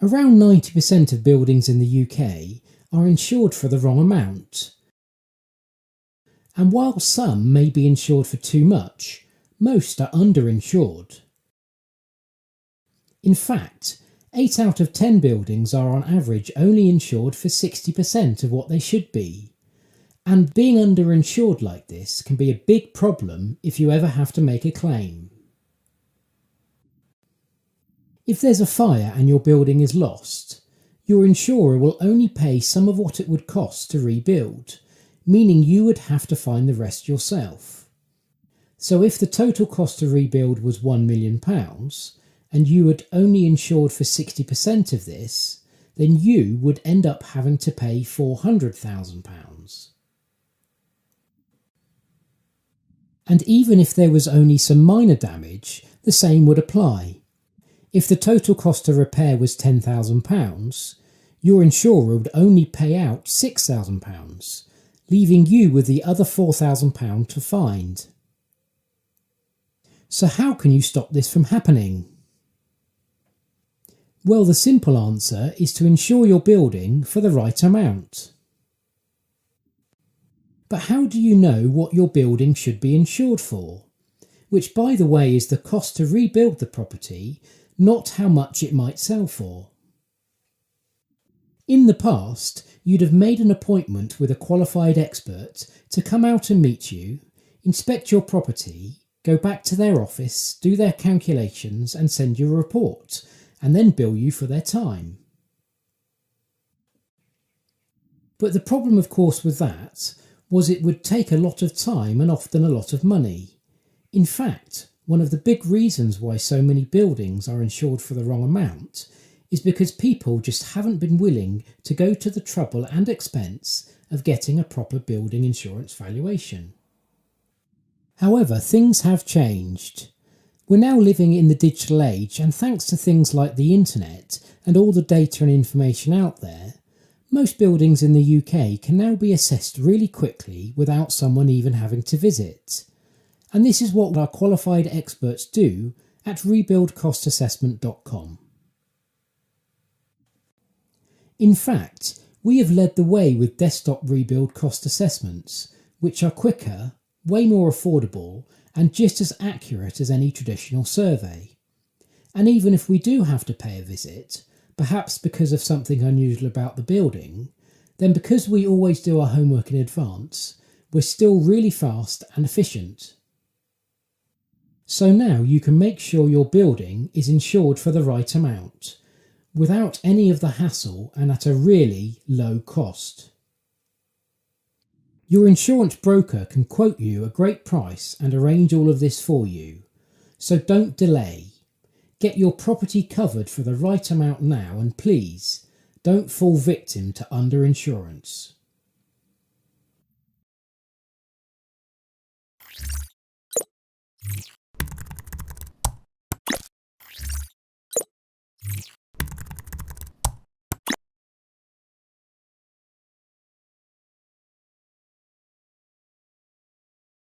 Around 90% of buildings in the UK are insured for the wrong amount. And while some may be insured for too much, most are underinsured. In fact, 8 out of 10 buildings are on average only insured for 60% of what they should be. And being underinsured like this can be a big problem if you ever have to make a claim. If there's a fire and your building is lost, your insurer will only pay some of what it would cost to rebuild, meaning you would have to find the rest yourself. So if the total cost to rebuild was £1 million and you had only insured for 60% of this, then you would end up having to pay £400,000. And even if there was only some minor damage, the same would apply. If the total cost to repair was £10,000, your insurer would only pay out £6,000, leaving you with the other £4,000 to find. So how can you stop this from happening? Well, the simple answer is to insure your building for the right amount. But how do you know what your building should be insured for? Which, by the way, is the cost to rebuild the property, not how much it might sell for. In the past, you'd have made an appointment with a qualified expert to come out and meet you, inspect your property, go back to their office, do their calculations and send you a report, and then bill you for their time. But the problem, of course, with that was it would take a lot of time and often a lot of money. In fact, one of the big reasons why so many buildings are insured for the wrong amount is because people just haven't been willing to go to the trouble and expense of getting a proper building insurance valuation. However, things have changed. We're now living in the digital age, and thanks to things like the internet and all the data and information out there, most buildings in the UK can now be assessed really quickly without someone even having to visit. And this is what our qualified experts do at RebuildCostAssessment.com. In fact, we have led the way with desktop rebuild cost assessments, which are quicker, way more affordable, and just as accurate as any traditional survey. And even if we do have to pay a visit, perhaps because of something unusual about the building, then because we always do our homework in advance, we're still really fast and efficient. So now you can make sure your building is insured for the right amount, without any of the hassle and at a really low cost. Your insurance broker can quote you a great price and arrange all of this for you, so don't delay. Get your property covered for the right amount now, and please don't fall victim to underinsurance.